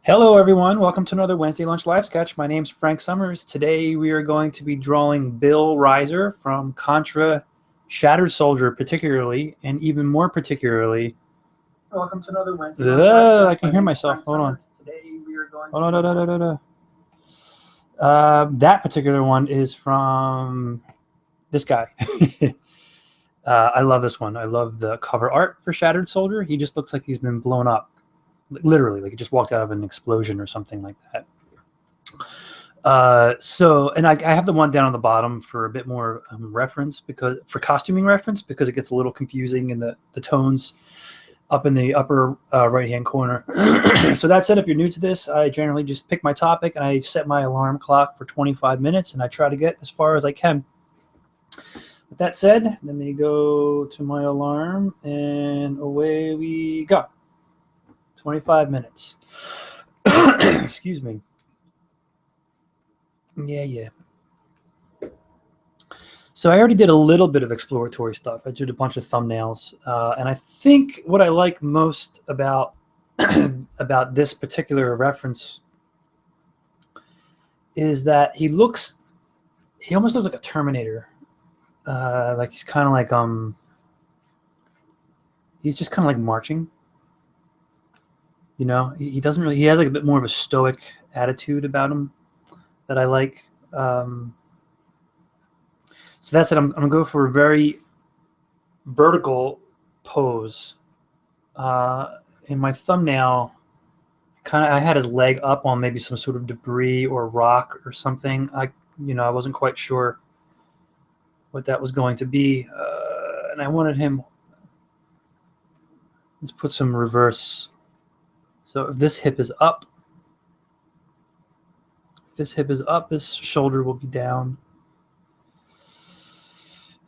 Hello everyone, welcome to another Wednesday Lunch Live Sketch. My name's Frank Summers. Today we are going to be drawing Bill Rizer from Contra, Shattered Soldier particularly, and even more particularly... Welcome to another Wednesday Lunch Live Sketch. I can hear myself, hold on. Today we are going that particular one is from this guy. I love this one. I love the cover art for Shattered Soldier. He just looks like he's been blown up. Literally, like he just walked out of an explosion or something like that. And I have the one down on the bottom for a bit more reference, for costuming reference, because it gets a little confusing in the tones up in the upper right-hand corner. So that said, if you're new to this, I generally just pick my topic and I set my alarm clock for 25 minutes and I try to get as far as I can. With that said, let me go to my alarm and away we go. 25 minutes. Excuse me. Yeah. So I already did a little bit of exploratory stuff. I did a bunch of thumbnails. And I think what I like most about about this particular reference is that he almost looks like a Terminator. Like he's kind of like, he's just kind of like marching. You know, he has like a bit more of a stoic attitude about him that I like. So that's it. I'm going to go for a very vertical pose. In my thumbnail, I had his leg up on maybe some sort of debris or rock or something. I wasn't quite sure what that was going to be. And I wanted him, let's put some reverse. So if this hip is up, his shoulder will be down.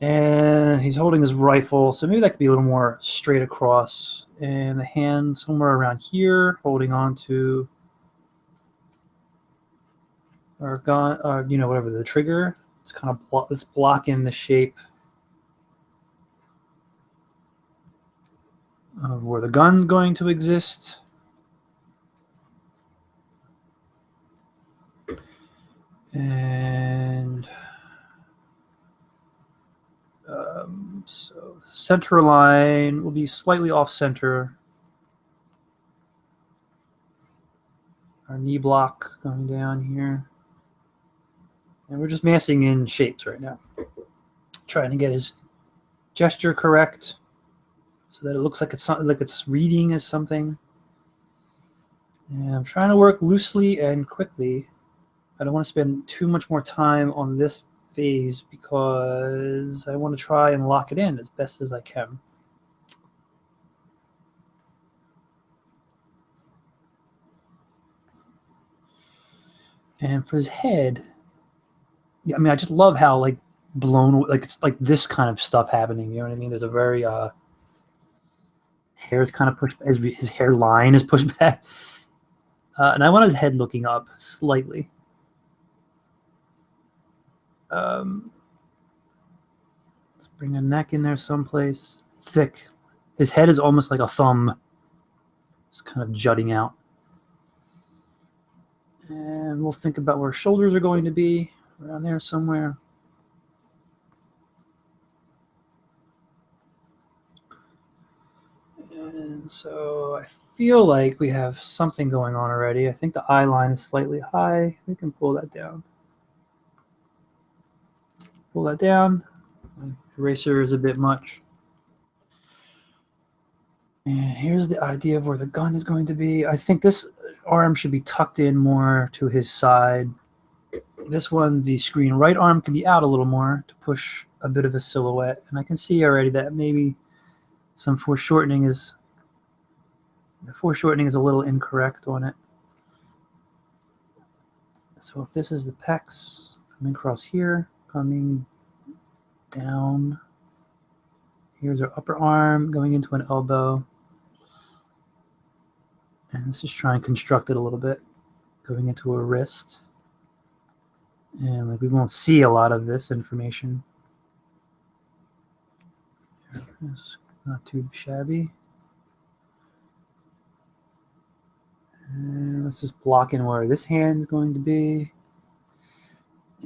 And he's holding his rifle, so maybe that could be a little more straight across. And the hand somewhere around here, holding on to our gun, whatever, the trigger. It's kind of it's blocking the shape of where the gun's going to exist. And so center line will be slightly off center. Our knee block going down here. And we're just massing in shapes right now. Trying to get his gesture correct so that it looks like it's something, like it's reading as something. And I'm trying to work loosely and quickly. I don't want to spend too much more time on this phase because I want to try and lock it in as best as I can. And for his head, I mean, I just love how like blown, like it's like this kind of stuff happening. You know what I mean? There's a very hair is kind of pushed, his hairline is pushed back, and I want his head looking up slightly. Let's bring a neck in there someplace. Thick. His head is almost like a thumb. It's kind of jutting out. And we'll think about where shoulders are going to be. Around there somewhere. And so I feel like we have something going on already. I think the eye line is slightly high. We can pull that down. Pull that down. My eraser is a bit much. And here's the idea of where the gun is going to be. I think this arm should be tucked in more to his side. This one, the screen right arm can be out a little more to push a bit of a silhouette. And I can see already that maybe some foreshortening is a little incorrect on it. So if this is the pecs, coming across here, coming down. Here's our upper arm going into an elbow. And let's just try and construct it a little bit, going into a wrist. And like we won't see a lot of this information. It's not too shabby. And Let's just block in where this hand's going to be.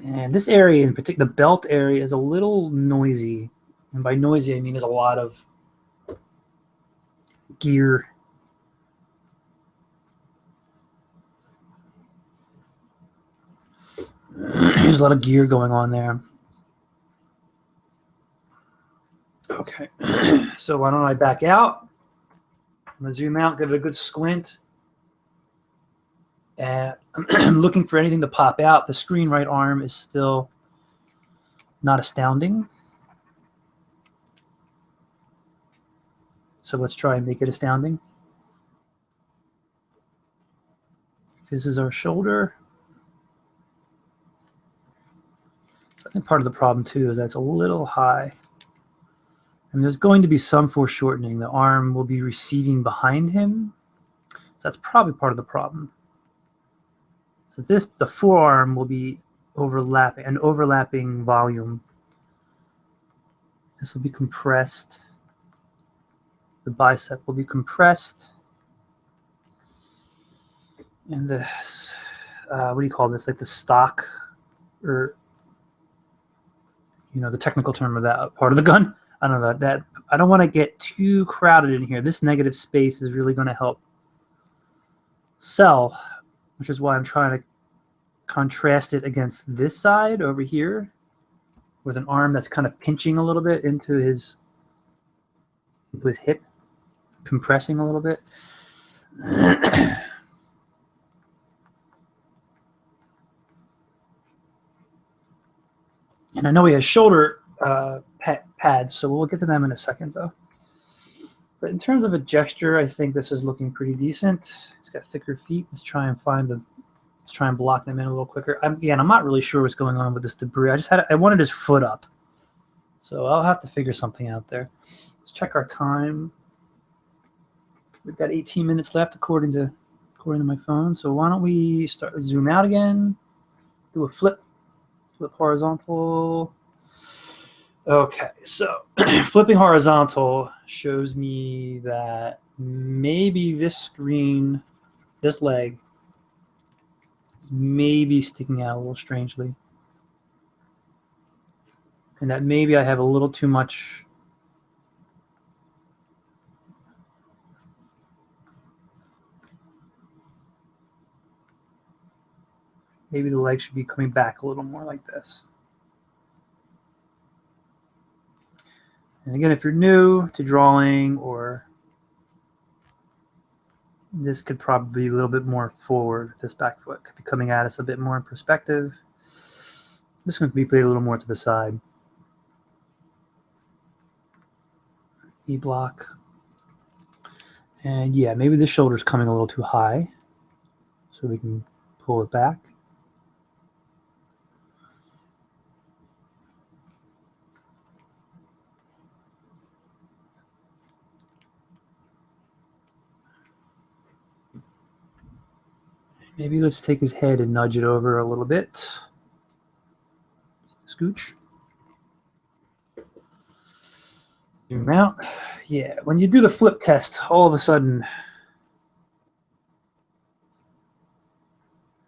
And this area in particular, the belt area, is a little noisy. And by noisy, I mean there's a lot of gear. There's a lot of gear going on there. Okay, so why don't I back out? I'm going to zoom out, give it a good squint. And I'm looking for anything to pop out. The screen right arm is still not astounding. So let's try and make it astounding. This is our shoulder. I think part of the problem too is that it's a little high. And there's going to be some foreshortening. The arm will be receding behind him. So that's probably part of the problem. So the forearm will be overlapping, an overlapping volume. This will be compressed. The bicep will be compressed. And this, what do you call this? Like the stock, or, you know, the technical term of that part of the gun. I don't know about that. I don't want to get too crowded in here. This negative space is really going to help sell, which is why I'm trying to contrast it against this side over here with an arm that's kind of pinching a little bit into his hip, compressing a little bit. And I know he has shoulder pads, so we'll get to them in a second, though. But in terms of a gesture, I think this is looking pretty decent. He's got thicker feet. Let's try and block them in a little quicker. Again, I'm not really sure what's going on with this debris. I wanted his foot up, so I'll have to figure something out there. Let's check our time. We've got 18 minutes left according to my phone. So why don't we zoom out again? Let's do a flip horizontal. Okay, so flipping horizontal shows me that maybe this leg is maybe sticking out a little strangely. And that maybe I have a little too much maybe the leg should be coming back a little more like this. And again, if you're new to drawing, or this could probably be a little bit more forward. This back foot could be coming at us a bit more in perspective. This one could be played a little more to the side. E block. And yeah, maybe the shoulder's coming a little too high, so we can pull it back. Maybe let's take his head and nudge it over a little bit. Just a scooch. Zoom out. Yeah, when you do the flip test, all of a sudden,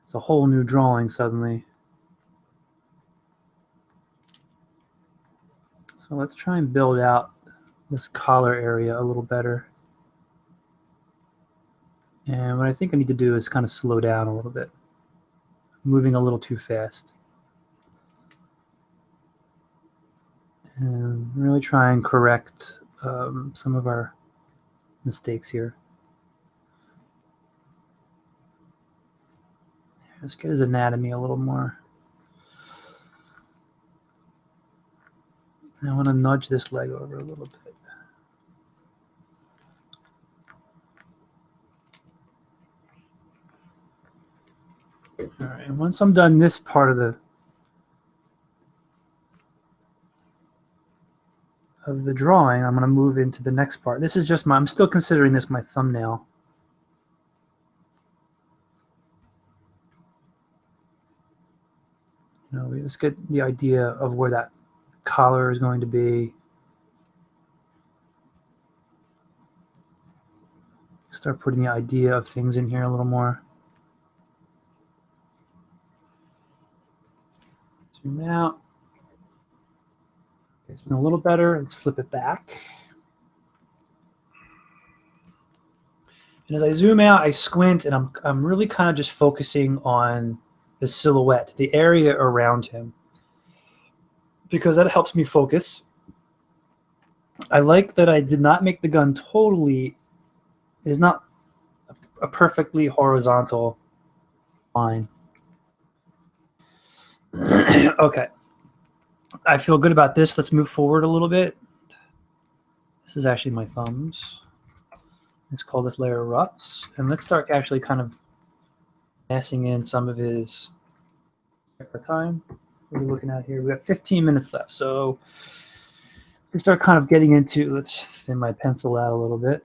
it's a whole new drawing suddenly. So let's try and build out this collar area a little better. And what I think I need to do is kind of slow down a little bit. Moving a little too fast. And really try and correct some of our mistakes here. Let's get his anatomy a little more. I want to nudge this leg over a little bit. All right, and once I'm done this part of the drawing, I'm going to move into the next part. This is just I'm still considering this my thumbnail. You know, let's get the idea of where that collar is going to be. Start putting the idea of things in here a little more. Zoom out. It's been a little better. Let's flip it back. And as I zoom out, I squint, and I'm really kind of just focusing on the silhouette, the area around him, because that helps me focus. I like that I did not make the gun totally. It is not a perfectly horizontal line. Okay. I feel good about this. Let's move forward a little bit. This is actually my thumbs. Let's call this layer roughs. And let's start actually kind of messing in some of his time. What are we looking at here? We have 15 minutes left. So we start kind of getting into, let's thin my pencil out a little bit.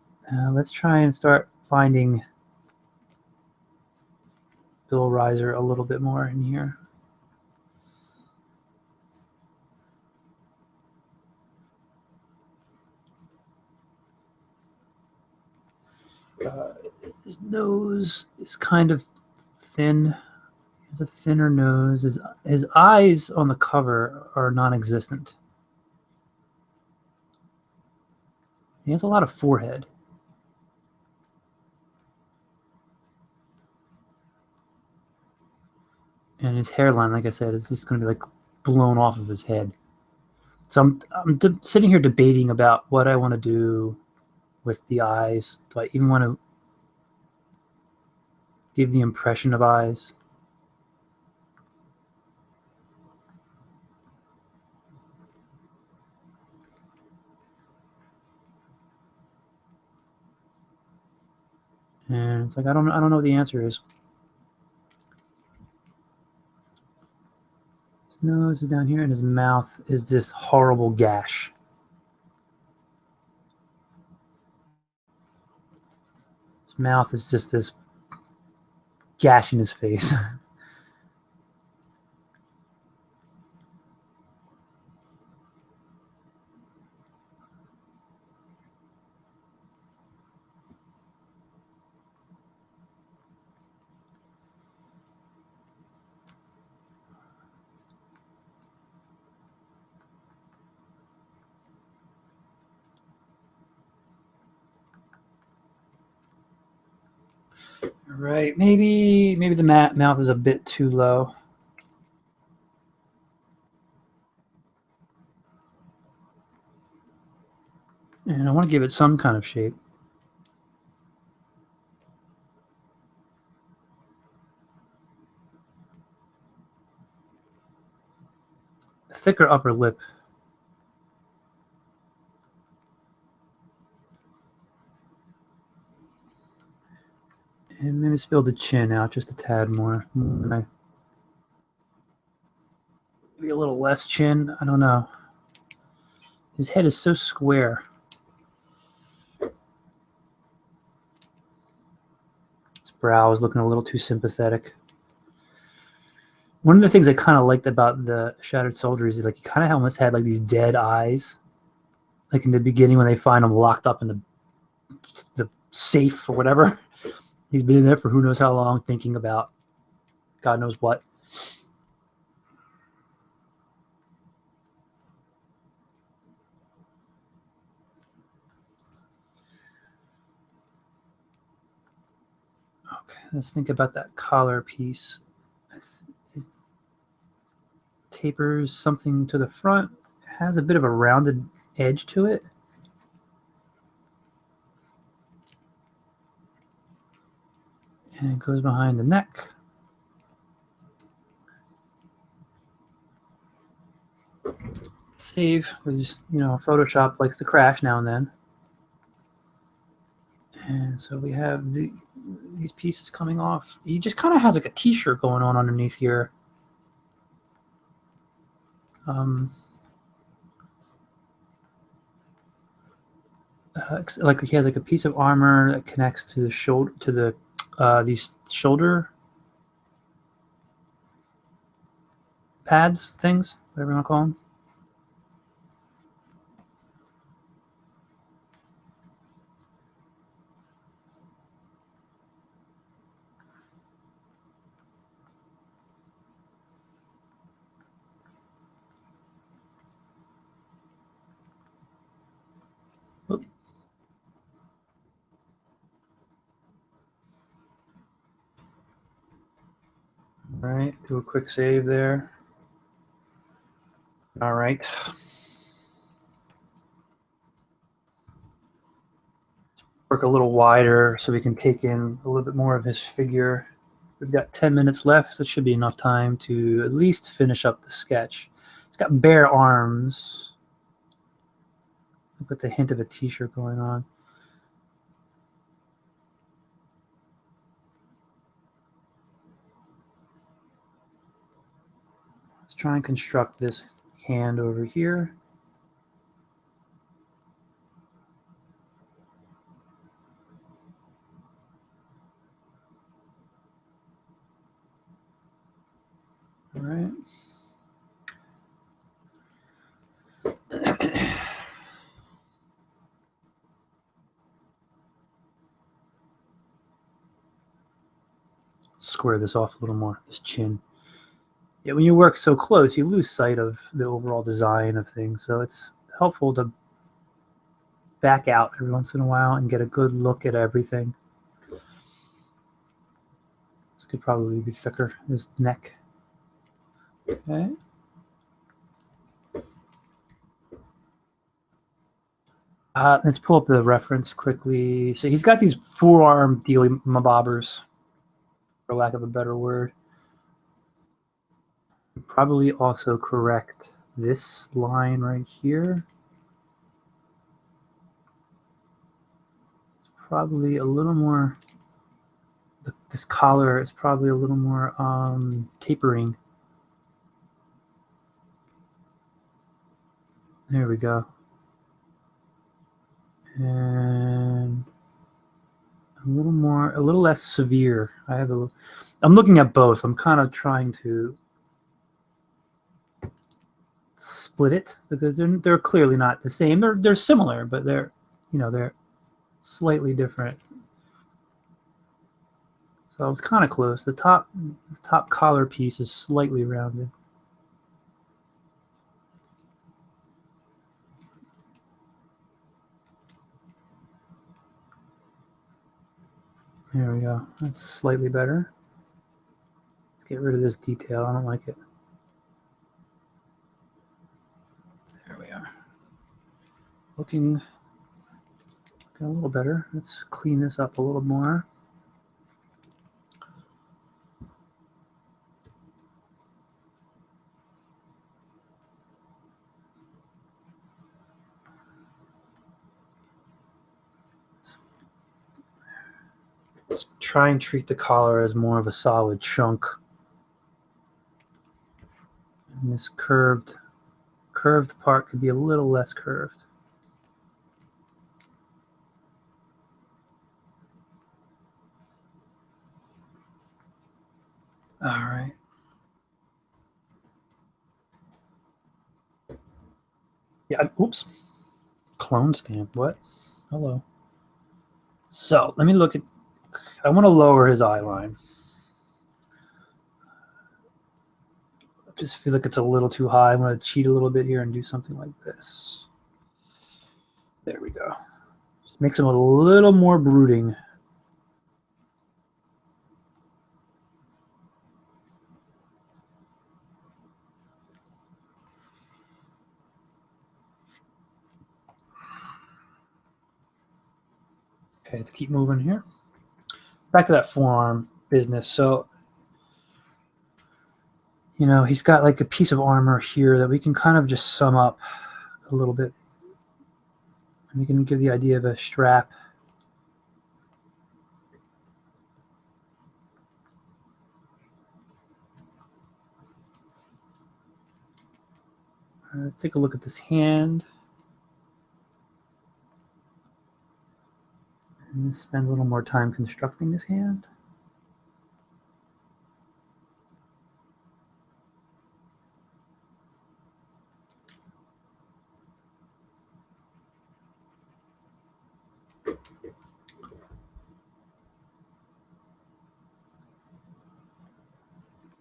Let's try and start finding Bill Rizer a little bit more in here. His nose is kind of thin. He has a thinner nose. His eyes on the cover are non-existent. He has a lot of forehead. And his hairline, like I said, is just going to be like blown off of his head. So I'm sitting here debating about what I want to do with the eyes. Do I even want to give the impression of eyes? And it's like I don't know what the answer is. His nose is down here, and his mouth is this horrible gash. His mouth is just this gash in his face. Right, maybe the mouth is a bit too low. And I want to give it some kind of shape. A thicker upper lip. And maybe spill the chin out just a tad more. Maybe a little less chin. I don't know. His head is so square. His brow is looking a little too sympathetic. One of the things I kind of liked about the Shattered Soldier is like he kind of almost had like these dead eyes. Like in the beginning when they find him locked up in the safe or whatever. He's been in there for who knows how long thinking about God knows what. Okay, let's think about that collar piece. It tapers something to the front. It has a bit of a rounded edge to it. And it goes behind the neck. Save, because Photoshop likes to crash now and then. And so we have these pieces coming off. He just kind of has like a t-shirt going on underneath here. Like he has like a piece of armor that connects to the shoulder, to the these shoulder pads things, whatever you want to call them. Oop. All right, do a quick save there. All right. Work a little wider so we can take in a little bit more of his figure. We've got 10 minutes left. That should be enough time to at least finish up the sketch. It's got bare arms with the hint of a t-shirt going on. Let's try and construct this hand over here. All right. Square this off a little more, this chin. Yeah, when you work so close, you lose sight of the overall design of things. So it's helpful to back out every once in a while and get a good look at everything. This could probably be thicker, his neck. Okay. Let's pull up the reference quickly. So he's got these forearm dealy mabobbers, for lack of a better word. Probably also correct this line right here. It's probably a little more, this collar is probably a little more tapering. There we go. And a little less severe. I'm looking at both. I'm kind of trying to split it because they're clearly not the same. They're similar, but they're slightly different. So I was kind of close. This top collar piece is slightly rounded. There we go. That's slightly better. Let's get rid of this detail. I don't like it. There we are. Looking a little better. Let's clean this up a little more. Let's try and treat the collar as more of a solid chunk. And this curved part could be a little less curved. All right. Yeah, oops. Clone stamp, what? Hello. So let me look at, I want to lower his eye line. I just feel like it's a little too high. I'm going to cheat a little bit here and do something like this. There we go. Just makes him a little more brooding. Okay, let's keep moving here. Back to that forearm business. So, he's got like a piece of armor here that we can kind of just sum up a little bit. And we can give the idea of a strap. Let's take a look at this hand. And spend a little more time constructing this hand.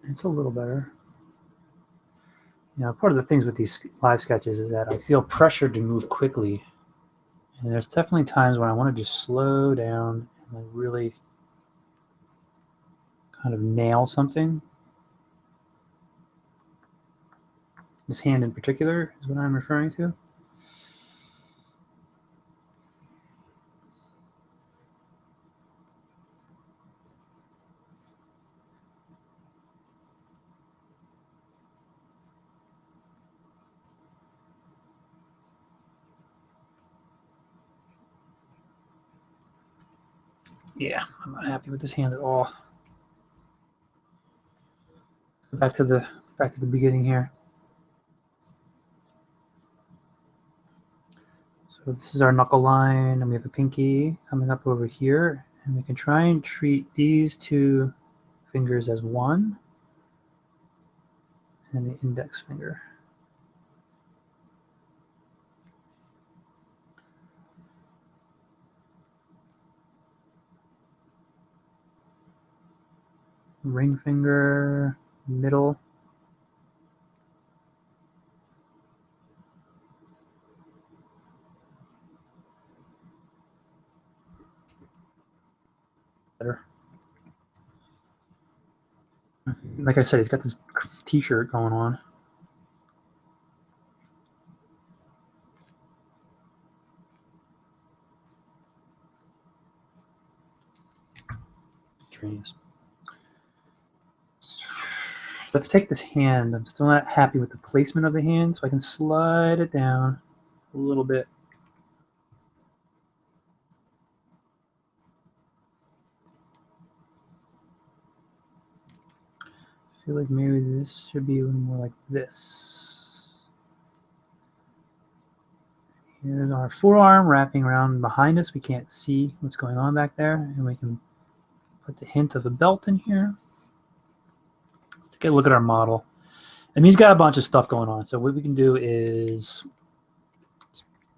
It's a little better. Part of the things with these live sketches is that I feel pressured to move quickly. And there's definitely times when I want to just slow down and like really kind of nail something. This hand in particular is what I'm referring to. Yeah, I'm not happy with this hand at all. Back to the beginning here. So this is our knuckle line, and we have a pinky coming up over here, and we can try and treat these two fingers as one, and the index finger. Ring finger, middle. Better. Like I said, he's got this t-shirt going on. Trees. Let's take this hand. I'm still not happy with the placement of the hand, so I can slide it down a little bit. I feel like maybe this should be a little more like this. Here's our forearm wrapping around behind us. We can't see what's going on back there, and we can put the hint of a belt in here. Let's take a look at our model. And he's got a bunch of stuff going on. So what we can do is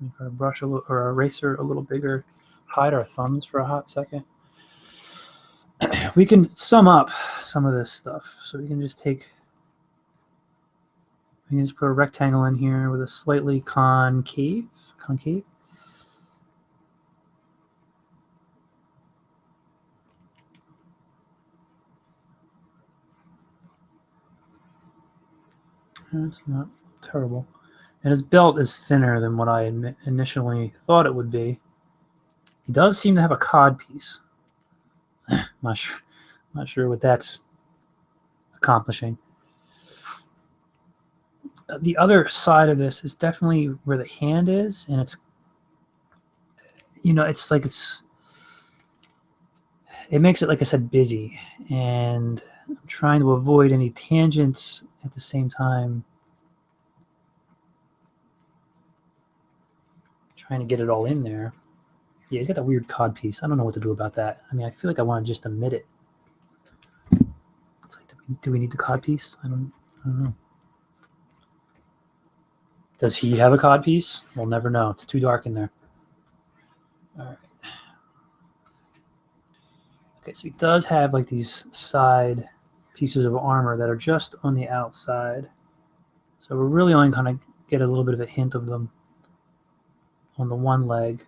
make our brush a little, or our eraser a little bigger, hide our thumbs for a hot second. We can sum up some of this stuff. So we can just put a rectangle in here with a slightly concave. That's not terrible. And his belt is thinner than what I initially thought it would be. He does seem to have a cod piece. Not sure what that's accomplishing. The other side of this is definitely where the hand is, and it's, it makes it, like I said, busy, and I'm trying to avoid any tangents at the same time. Trying to get it all in there. Yeah, he's got that weird cod piece. I don't know what to do about that. I mean, I feel like I want to just omit it. It's like, do we need the cod piece? I don't know. Does he have a cod piece? We'll never know. It's too dark in there. All right. Okay, so he does have like these side pieces of armor that are just on the outside. So we're really only going to get a little bit of a hint of them on the one leg.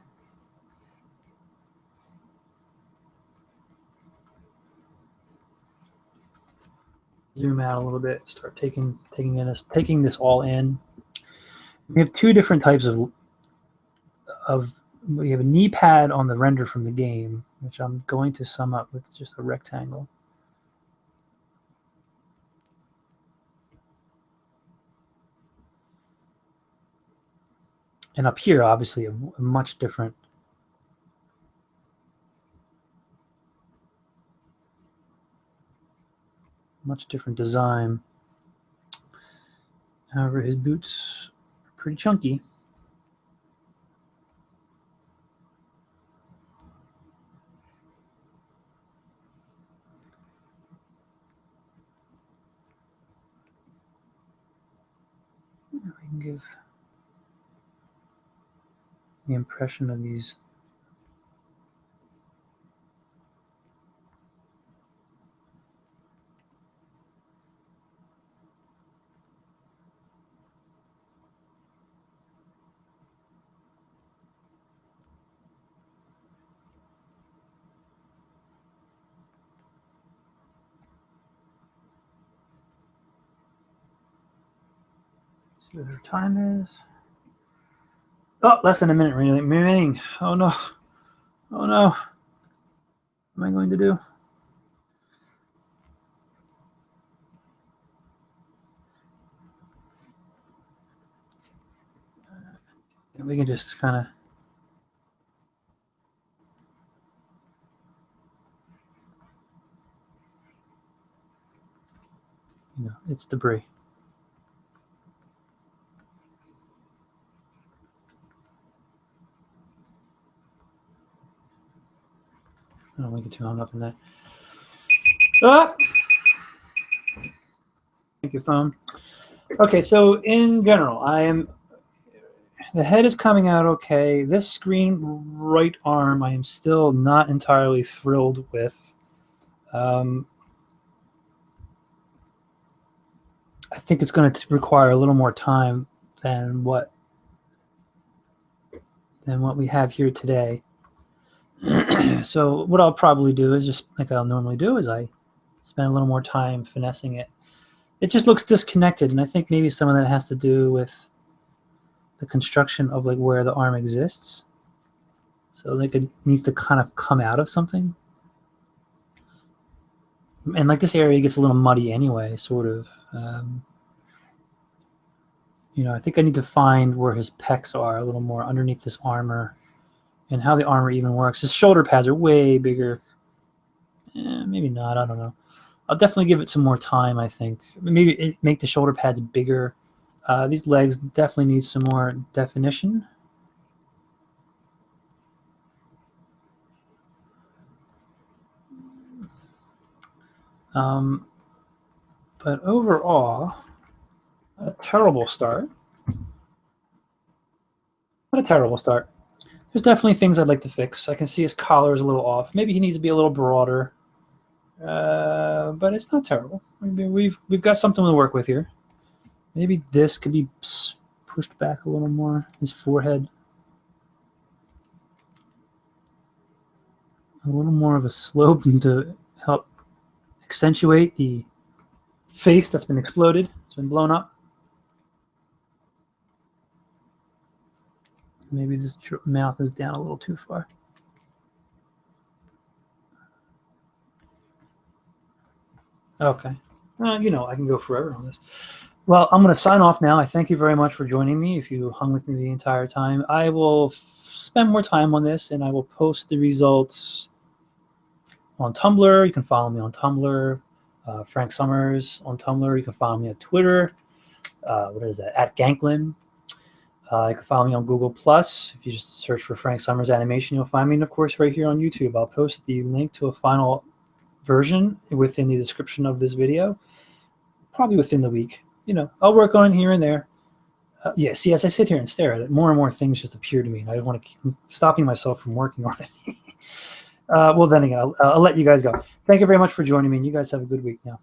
Zoom out a little bit, start taking this all in. We have two different types of we have a knee pad on the render from the game, which I'm going to sum up with just a rectangle. And up here, obviously, a much different design. However, his boots are pretty chunky. We can give the impression of these See what our time is. Oh, less than a minute remaining. Oh no. Oh no. What am I going to do? We can just kind of, it's debris. I don't want to get too hung up in that. Ah! Thank you, phone. Okay, so in general, the head is coming out okay. This screen right arm, I am still not entirely thrilled with. I think it's going to require a little more time than what we have here today. So what I'll probably do is just like I'll normally do is I spend a little more time finessing it. It just looks disconnected, and I think maybe some of that has to do with the construction of like where the arm exists. So like it needs to kind of come out of something. And like this area gets a little muddy anyway, sort of. I think I need to find where his pecs are a little more underneath this armor and how the armor even works. His shoulder pads are way bigger. Maybe not, I don't know. I'll definitely give it some more time, I think. Maybe make the shoulder pads bigger. These legs definitely need some more definition. But overall, not a terrible start. Not a terrible start. There's definitely things I'd like to fix. I can see his collar is a little off. Maybe he needs to be a little broader. But it's not terrible. Maybe we've got something to work with here. Maybe this could be pushed back a little more. His forehead. A little more of a slope to help accentuate the face that's been exploded. It's been blown up. Maybe this mouth is down a little too far. Okay. I can go forever on this. Well, I'm going to sign off now. I thank you very much for joining me. If you hung with me the entire time, I will spend more time on this, and I will post the results on Tumblr. You can follow me on Tumblr. Frank Summers on Tumblr. You can follow me on Twitter. What is that? @Ganklin. You can follow me on Google+. If you just search for Frank Summers Animation, you'll find me. And, of course, right here on YouTube. I'll post the link to a final version within the description of this video, probably within the week. I'll work on it here and there. Yeah, see, as I sit here and stare at it, more and more things just appear to me, and I don't want to keep stopping myself from working on it. Well, then again, I'll let you guys go. Thank you very much for joining me, and you guys have a good week now.